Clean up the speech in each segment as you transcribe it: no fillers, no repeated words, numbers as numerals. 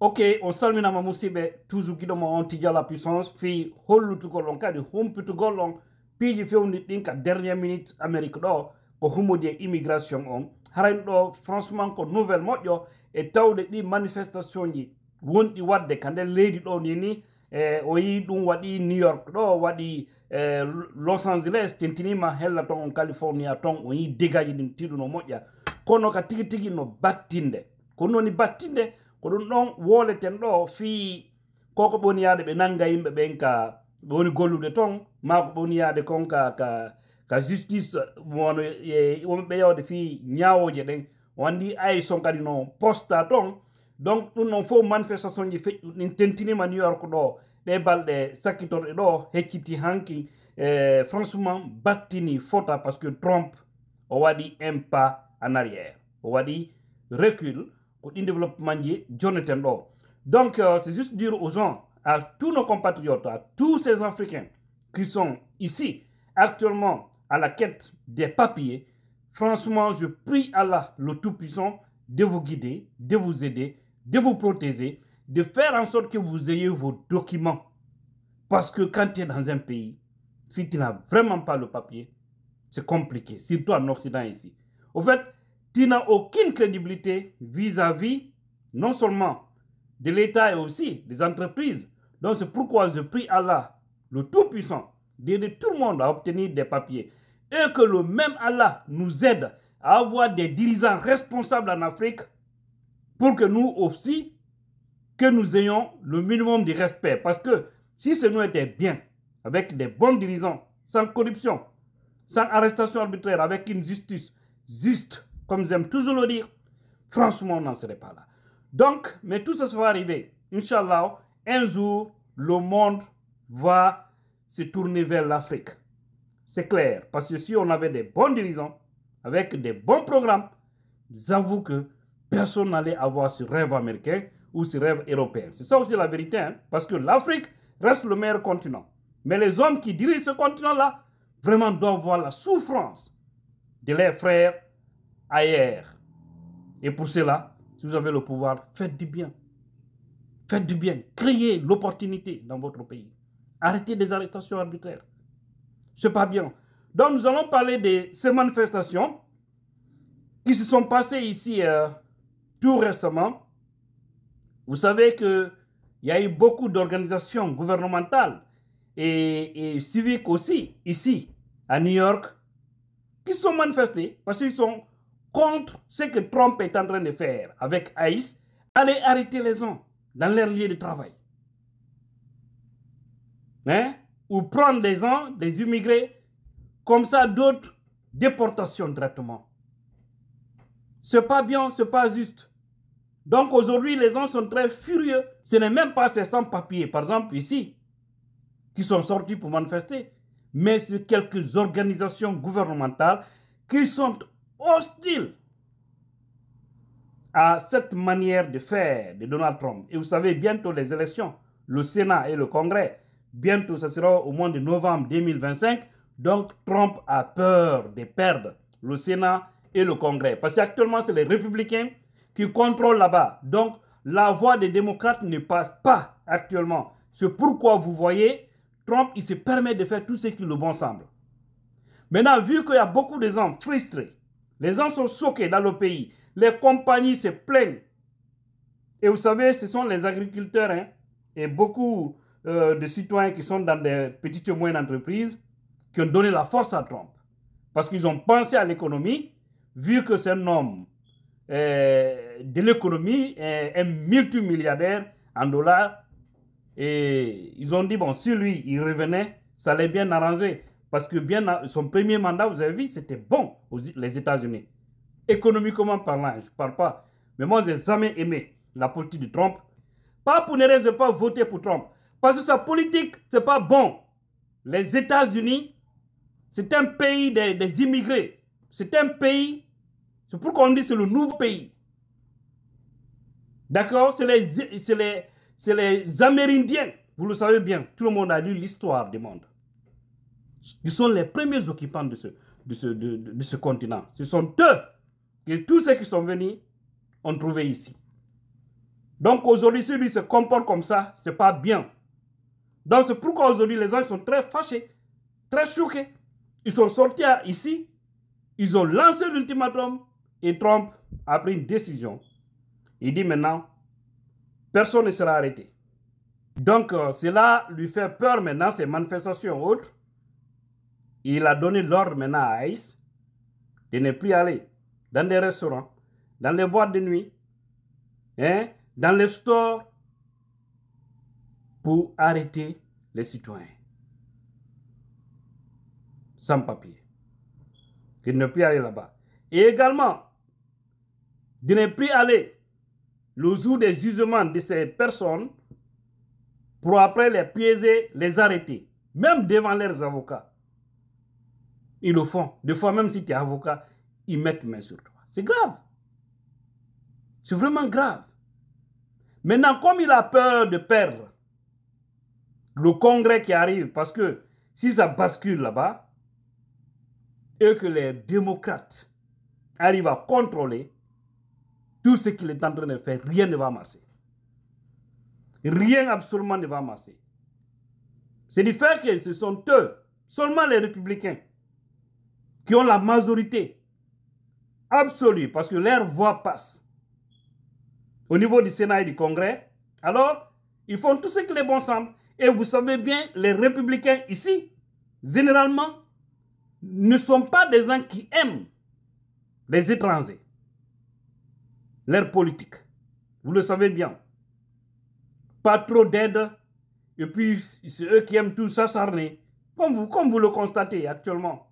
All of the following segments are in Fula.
Ok, on salminama musidɓe toujours guiɗomo on tija la puissance fi hollutugol on kadi humpitugol on piiji fewndi ɗin ka dernière minute amérique ɗo ko humodi e immigration on harani ɗo franchement ko nouvelle moƴƴo e tawde ɗi manifestation ji wonɗi wadde ka nder leydi ɗo ni o yi ɗum waɗi new york ɗo waɗi los angeles tentinima hella ton on california ton on yi dégaji ɗin tiɗuno moƴƴa kono ka tigi tigi no battinde ko noni battinde ko ɗum ɗon woleten ɗo fi koko ɓoni yaade ɓe nanga yimɓe ɓen ka ɓe woni gollude ton ma ko ɓoni yaade kon ka justice wono wonɓe yawde fi ñawoje ɗen o andi ay son kadi no posta ton donc ɗum noon fof manifestation ji feƴƴu ɗin tentinima new york ɗo ɗe balɗe sakkitorɗe ɗo hecciti hanki franchement battini fota par ce que trump o waɗi un pas en arrière o waɗi recul pour un développement Jonathan Law. Donc, c'est juste dire aux gens, à tous nos compatriotes, à tous ces Africains qui sont ici, actuellement à la quête des papiers, franchement, je prie Allah, le Tout-Puissant, de vous guider, de vous aider, de vous protéger, de faire en sorte que vous ayez vos documents. Parce que quand tu es dans un pays, si tu n'as vraiment pas le papier, c'est compliqué, surtout en Occident ici. Au fait, tu n'as aucune crédibilité vis-à-vis non seulement de l'État et aussi des entreprises. Donc c'est pourquoi je prie Allah, le Tout-Puissant, d'aider tout le monde à obtenir des papiers. Et que le même Allah nous aide à avoir des dirigeants responsables en Afrique pour que nous aussi, que nous ayons le minimum de respect. Parce que si ce nous était bien, avec des bons dirigeants, sans corruption, sans arrestation arbitraire, avec une justice juste, comme j'aime toujours le dire, franchement, on n'en serait pas là. Donc, mais tout ça va arriver. Inch'Allah, un jour, le monde va se tourner vers l'Afrique. C'est clair. Parce que si on avait des bons dirigeants, avec des bons programmes, j'avoue que personne n'allait avoir ce rêve américain ou ce rêve européen. C'est ça aussi la vérité, hein? Parce que l'Afrique reste le meilleur continent. Mais les hommes qui dirigent ce continent-là, vraiment doivent voir la souffrance de leurs frères ailleurs. Et pour cela, si vous avez le pouvoir, faites du bien. Faites du bien. Créez l'opportunité dans votre pays. Arrêtez des arrestations arbitraires. C'est pas bien. Donc nous allons parler de ces manifestations qui se sont passées ici tout récemment. Vous savez qu'il y a eu beaucoup d'organisations gouvernementales et civiques aussi, ici, à New York, qui sont manifestées parce qu'ils sont contre ce que Trump est en train de faire avec ICE, aller arrêter les gens dans leur lieu de travail. Hein? Ou prendre des gens, des immigrés, comme ça d'autres, déportation directement. C'est pas bien, c'est pas juste. Donc aujourd'hui, les gens sont très furieux. Ce n'est même pas ces sans-papiers, par exemple ici, qui sont sortis pour manifester, mais c'est quelques organisations gouvernementales qui sont hostiles à cette manière de faire de Donald Trump. Et vous savez, bientôt les élections, le Sénat et le Congrès, bientôt ce sera au mois de novembre 2025. Donc Trump a peur de perdre le Sénat et le Congrès. Parce qu'actuellement, c'est les républicains qui contrôlent là-bas. Donc la voix des démocrates ne passe pas actuellement. C'est pourquoi vous voyez, Trump, il se permet de faire tout ce qui le bon semble. Maintenant, vu qu'il y a beaucoup de gens frustrés, les gens sont choqués dans le pays, les compagnies se plaignent. Et vous savez, ce sont les agriculteurs hein, et beaucoup de citoyens qui sont dans des petites et moyennes entreprises qui ont donné la force à Trump. Parce qu'ils ont pensé à l'économie, vu que c'est un homme de l'économie, un multimilliardaire en dollars. Et ils ont dit, bon, si lui, il revenait, ça allait bien arranger. Parce que bien, son premier mandat, vous avez vu, c'était bon les États-Unis. Économiquement parlant, je ne parle pas. Mais moi, je n'ai jamais aimé la politique de Trump. Pas pour ne raison, pas voter pour Trump. Parce que sa politique, ce n'est pas bon. Les États-Unis, c'est un pays des immigrés. C'est un pays, c'est pourquoi on dit que c'est le nouveau pays. D'accord? C'est les Amérindiens. Vous le savez bien, tout le monde a lu l'histoire du monde. Ils sont les premiers occupants de ce continent. Ce sont eux que tous ceux qui sont venus ont trouvé ici. Donc aujourd'hui, si lui se comporte comme ça, c'est pas bien. Donc c'est pourquoi aujourd'hui les gens sont très fâchés, très choqués. Ils sont sortis ici, ils ont lancé l'ultimatum et Trump a pris une décision. Il dit maintenant, personne ne sera arrêté. Donc cela lui fait peur maintenant, ces manifestations autres. Il a donné l'ordre maintenant à ICE de ne plus aller dans des restaurants, dans les boîtes de nuit, hein, dans les stores, pour arrêter les citoyens sans papier. De ne plus aller là-bas. Et également, de ne plus aller le jour des jugements de ces personnes pour après les piéger, les arrêter, même devant leurs avocats. Ils le font. Des fois, même si tu es avocat, ils mettent main sur toi. C'est grave. C'est vraiment grave. Maintenant, comme il a peur de perdre le congrès qui arrive, parce que si ça bascule là-bas, et que les démocrates arrivent à contrôler tout ce qu'il est en train de faire, rien ne va marcher. Rien absolument ne va marcher. C'est du fait que ce sont eux, seulement les républicains, qui ont la majorité absolue, parce que leur voix passe au niveau du Sénat et du Congrès. Alors, ils font tout ce qui les bon semble. Et vous savez bien, les républicains ici, généralement, ne sont pas des gens qui aiment les étrangers, leur politique. Vous le savez bien. Pas trop d'aide. Et puis, c'est eux qui aiment tout s'acharner. Comme vous le constatez actuellement.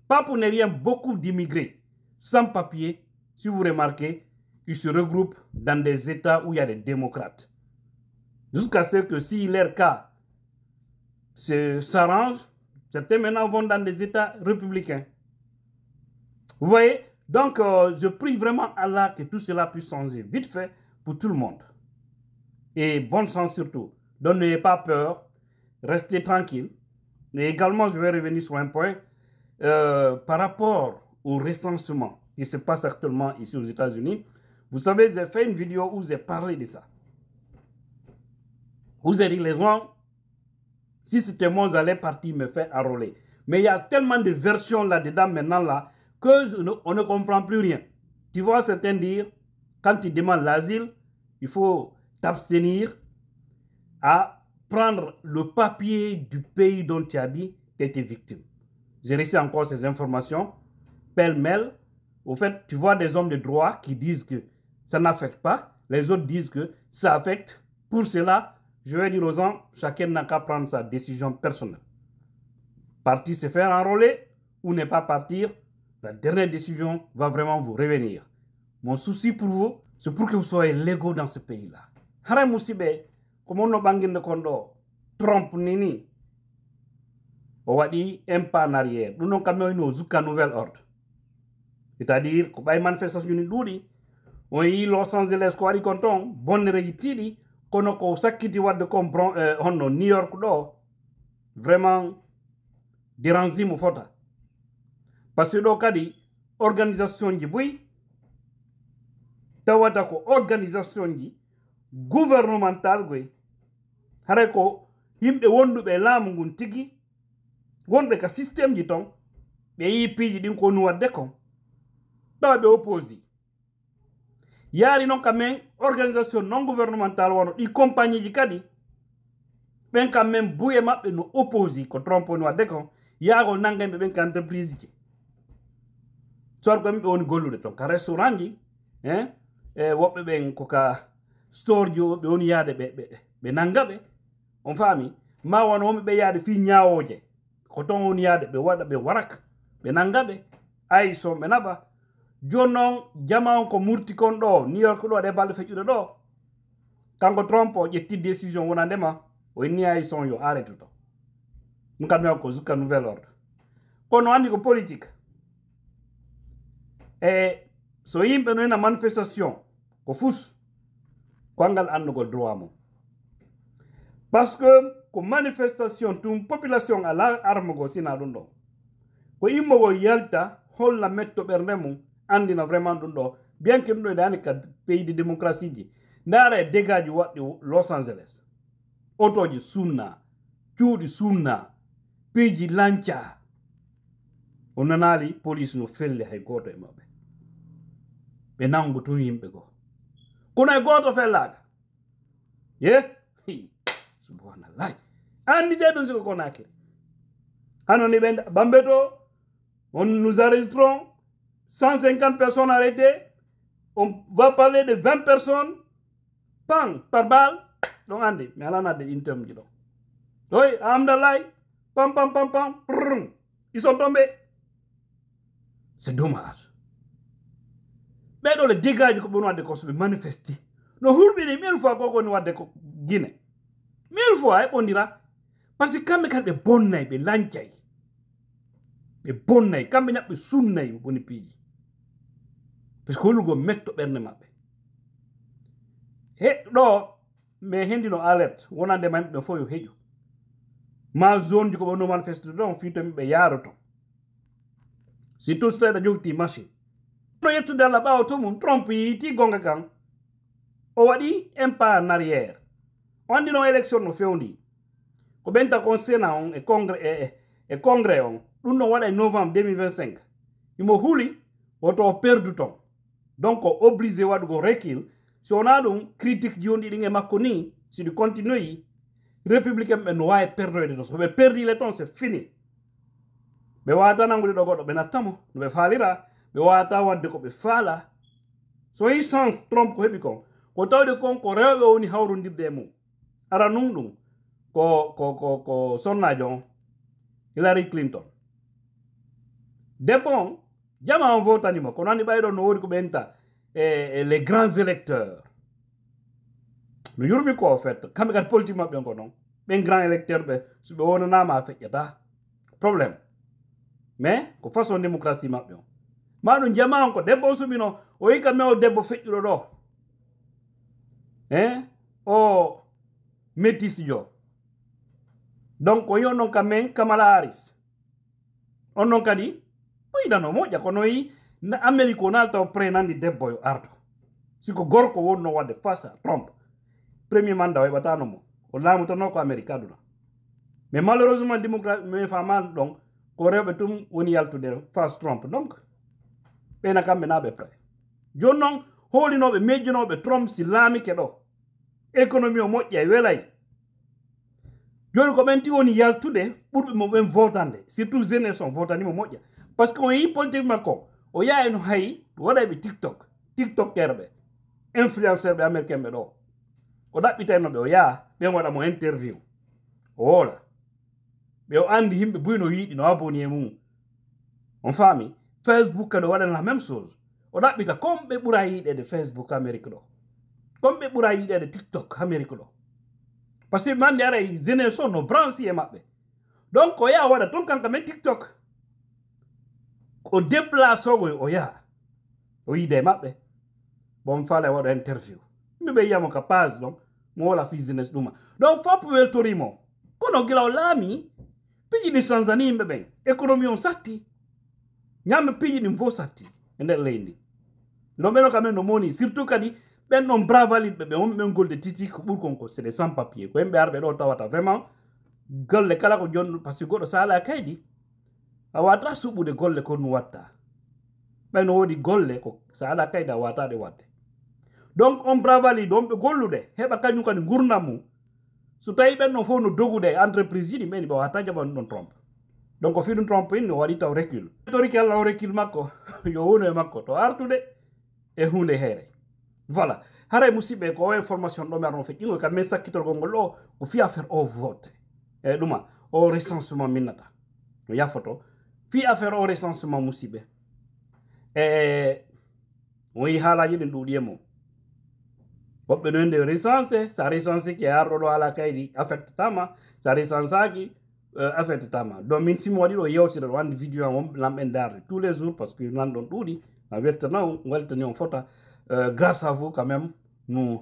Pas pour ne rien, beaucoup d'immigrés sans papier, si vous remarquez, ils se regroupent dans des États où il y a des démocrates. Jusqu'à ce que si leur cas s'arrange, certains maintenant vont dans des États républicains. Vous voyez? Donc, je prie vraiment Allah que tout cela puisse changer vite fait pour tout le monde. Et bon sens surtout. Donc, n'ayez pas peur. Restez tranquille. Et également, je vais revenir sur un point par rapport au recensement qui se passe actuellement ici aux États-Unis. Vous savez, j'ai fait une vidéo où j'ai parlé de ça. Vous avez dit, les gens, si c'était moi, j'allais partir me faire enrôler. Mais il y a tellement de versions là-dedans maintenant là, qu'on ne comprend plus rien. Tu vois certains dire, quand tu demandes l'asile, il faut t'abstenir à prendre le papier du pays dont tu as dit que tu es victime. J'ai reçu encore ces informations, pêle-mêle. Au fait, tu vois des hommes de droit qui disent que ça n'affecte pas, les autres disent que ça affecte. Pour cela, je vais dire aux gens, chacun n'a qu'à prendre sa décision personnelle. Partir se faire enrôler ou ne pas partir, la dernière décision va vraiment vous revenir. Mon souci pour vous, c'est pour que vous soyez légaux dans ce pays-là. Haram musibe, comme on a bangin de kondo, Trump nini, on a dit un pas en arrière. Nous n'avons qu'à nous nouvel ordre. C'est-à-dire, qu'on a manifestation ni doudi, on y Los Angeles ko ari konton, bonne réguitidi, kono ko sakiti wadde comprend, New York do, vraiment, dérange mu fota. Parce que do kadi, organisation ji boy, tawata ko organisation ji, gouvernemental goy, hare ko, himbe wondu be lamu ngun tigi, wonbe ka système ji ton, be yi piji din ko nu wadde kon, dawa be opposi. Yari non quand même organisation non gouvernementale wono di compagnie ji kadi ben quand même bouye mabbe no opposi ko Trump no wadde kon yago nangambe ben ka entreprise ji sor ko mbe woni gollude ton ka restaurant ji wobbe ben ko ka store ji be woni yaade be nangabe on fami ma wono be yaade fi nyaawoje ko ton woni yaade be wada be warak be nangabe ay so be naba jonon jama ko murti kon do New York do de balde fejude do kanko Trump o jetti décision wona ndema o ni ay son yo arrête to ngam ko zuka nouvel ordre kono andi ko politique so yimbe no na manifestation ko fus ko ngal andugo droit mo parce que ko manifestation tum population ala arme go sina dum do ko immo go yalta holla metto bernde mum andina vraiment dum do bien que dum do dani ka pays de démocratie ji ndara degaji waddi Los Angeles otoji sunna cuudi sunna piiji lanca o nanali police no felle hay goto e mabbe be nangu tun yimbe go kono e goto fellaaka ye subhanallah andi de don siko konaki hanoni ben bambeto on nous enregistrons 150 personnes arrêtées on va parler de 20 personnes pang par balle donc andi mais alana de interm ji do oui amdalay pam pam pam pam ils sont tombés. C'est dommage. Mais dans le dégât ko bon wadde ko so be manifester no hurbini 1000 fois ko ni wadde ko Guinée 1000 fois e bondira parce que kambe kalbe bonnay be lancay be bonnay kambe nyabbe sunnay boni piiji parce que holugo metto berne mabbe he do me hendino alert wonande mambe fo yo hejo ma zone ko bono manifester don fito be yaroto si tout cela da jogti machine no yettu dalla bawo to mum trompe yiti gonga kan o wadi un pas en arrière on dit no élection no fewndi ko benta kon sénat on e congrès on dum no wada novembre 2025 imo huli woto perdu ton donc obligé wadugo recul si on a dum critique jondi dinge makko ni si du continue républicain be no way perdre de so be perdi le ton c'est fini be wata nangude do godo be natamo no be falira be wata wadde ko be fala so yi sens trompe ko hebi ko tawde kon ko rewbe woni hawrondirde mum ara num ko sonnajo Hillary Clinton debon jama on votani mo ko nani baydo no wori ko benta les grands électeurs no yurmi ko fait kambe kat politique mabbe ko non ben grand électeur be su be wona ma feƴƴata problème mais ko façon démocratie mabbe on maɗum jama ko debbo subino o yika me o debbo feƴƴuɗo ɗo o métis jo donc o yo non ka men Kamala Harris on non kadi o yidano moƴƴa kono yi na Amérique o nalta o prenandi debbo yo ardo siko gorko wonno wadde face à Trump premier mandat o heɓatano mo o laamutano ko Amérique aduna mais malheureusement démocrate mais famal donc ko rewɓe tum woni yaltude face Trump donc ɓena kamɓe naɓe prêt joni noon hoolinoɓe mejjinoɓe Trump si laamike ɗo économie o moƴƴa e welay joni ko ɓen ti woni yaltude ɓurɓe mo ɓen votande surtout jeunesse on votanimo moƴƴa par ce que on yi politique makko o yaha no hay waɗayɓe tiktoker ɓe influenceur ɓe américain ɓe ɗo o ɗaɓɓitaynoɓe o yaha ɓen waɗa mo interview o woola ɓe o andi yimɓe buyno yiiɗi no aboni e mum on faami Facebook kadi waɗan la même chose o ɗaɓɓita comme ɓe ɓura yiɗede Facebook Amérique ɗo comme ɓe ɓura yiɗede TikTok Amérique ɗo par ce que mande ara jeunesse no branci e maɓɓe donc o yaha waɗa ton kanka men TikTok o déplace ogo o yaha o yiide e maɓɓe bon faala waɗa interview mi ɓe yiyamo ka page donc mo wola fi jeunesse ɗuma donc fop weltorimo kono gila o laami piiji ɗi Tanzanie yimɓe ɓen économie on satti ñamme piiji ɗin fof satti e nder leydi no ɓeno kamen no moni surtout kadi ɓen ɗon bravalide ɓe wonɓe ɓen golde titi ko ɓuri kon ko c'est des sans papier ko yimɓe arɓe ɗo tawata vraiment golle kala ko joni par ce que goɗɗo sa ala kaydi a wata suɓude golle ko no watta ɓen woodi golle ko sa ala kaydi a wataɗe wadde donc on bravalide on ɓe gollude heɓa kañum kadi gurdam mum so tawi ɓen ɗon fof no dogude entreprise jiɗi ɓeni ɓe wata jaɓani ɗon trompe donc o fiɗum trompe inni o waɗi taw recul toriki allah o recul makko yo wonu e makko to artude e hunde heere voilà haray musidɓe ko o information ɗo mi arno feƴƴingo kam min sakkitorgol ngol ɗo ko fi affaire o vote e ɗuma o recensement minnata no yafoto fi affaire o recensement musidɓe o yi haalaji ɗin ɗuuɗi e mum woɓɓe no nde recensé sa recensé ki arɗo ɗo ala kaydi affectetama sa recensaki affectetama donc min simi waɗi ɗo yewtire ɗo andi vidéo am wonɓe lamɓen darde tous les jours par ce que nanɗon ɗuuɗi a weltana weltani on fota grâce à vous quand même nous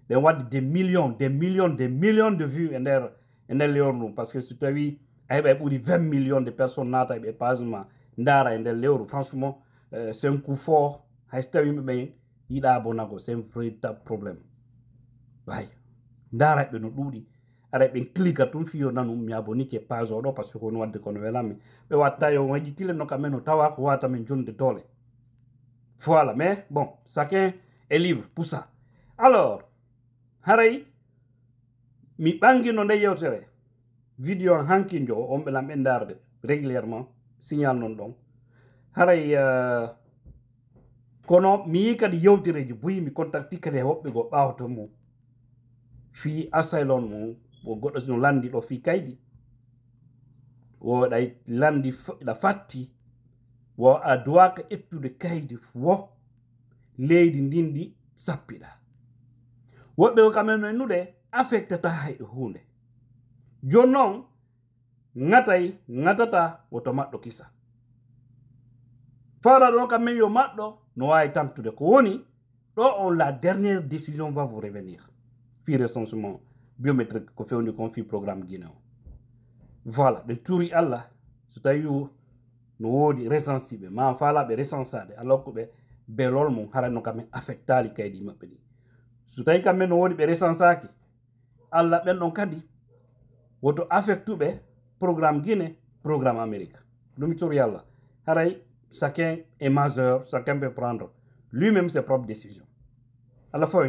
ɗen wadde des millions de vues e nder lewru ndum par ce que so tawi a heɓa e ɓuuri 20 millions de personnes naata eɓe page ma ndara e nder lewru franchement c'est un coup fort hay so tawi yimɓe ɓen yiɗa bonago c'est un véritable problème way ndara be no dudi ara be cliquer tum fiyo nanu mi abonike page o do parce que on wadde kono welami be watta yo wajitile no kameno tawa ko wata men jonde dole. Voilà, mais bon, chacun est libre pour ça. Alors, haray mi bangi no nde yewtere vidéo hankinjo on be lam endarde régulièrement signal non don haray kono mi kadi yewtereji buyi mi contacti kadi hobbe go bawto mo fi asylum mo bo goddo sino landi do fi kaydi wo day landi da fatti wo a duwaka ettude kaydi wo leydi ndindi sappida wobbe ko kamen ennude affectata haydo hunde jonnon ngatata woto maddo kisa fara don kamen yo maddo no way tamtude ko woni do on la dernière décision va vous revenir fi recensement biométrique ko fewndi kon fi programme guinéen voilà de turi Allah so tawi no wodi recensibe ma fala be recensade alors ko be lol mum harano kamen affectali kaydi mabbe di so tawi kamen no wodi be recensaki Allah ben don kadi woto affectube programme Guinée programme Amérique dum turi Allah haray chacun est majeur chacun peut prendre lui-même ses propres décisions. À la fois,